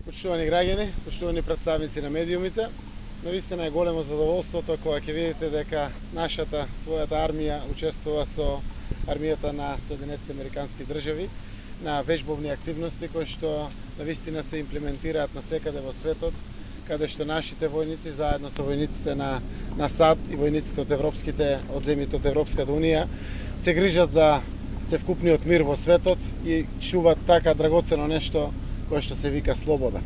Почитувани граѓани, почитувани представници на медиумите, навистина е големо задоволството кога ќе видите дека нашата својата армија учествува со армијата на Соединетите Американски држави на вежбовни активности кои што навистина се имплементираат насекаде во светот, каде што нашите војници заедно со војниците на САД и војниците од европските од земјите од Европската унија се грижат за севкупниот мир во светот и чуваат така драгоцено нешто кое што се вика слобода.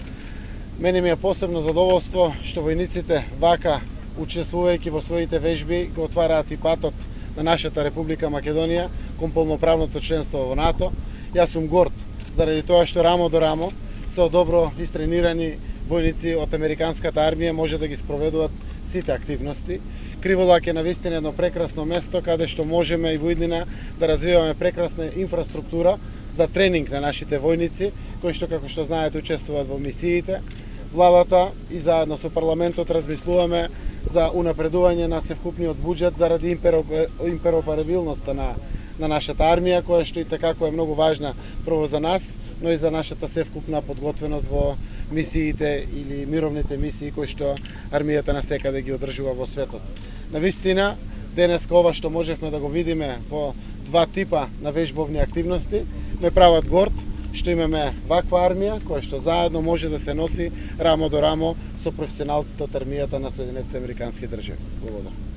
Мене ми е посебно задоволство што војниците вака, учествувајќи во своите вежби, го отвараат и патот на нашата Република Македонија кон полноправното членство во НАТО. Јас сум горд заради тоа што рамо до рамо со добро истренирани војници од американската армија може да ги спроведуваат сите активности. Криволак е навистина едно прекрасно место каде што можеме и во иднина да развиваме прекрасна инфраструктура за тренинг на нашите војници, кои што, како што знаете, учествуваат во мисиите. Владата и заедно со парламентот размислуваме за унапредување на севкупниот буџет заради импероперабилноста на нашата армија, која што и такако е многу важна прво за нас, но и за нашата севкупна подготвеност во мисиите или мировните мисии кои што армијата насекаде ги одржува во светот. Навистина, денеска ова што можевме да го видиме во два типа на вежбовни активности, ме прават горд што имаме ваква армија која што заедно може да се носи рамо до рамо со професионалците од армијата на Соединетите Американски држави. Благодарам.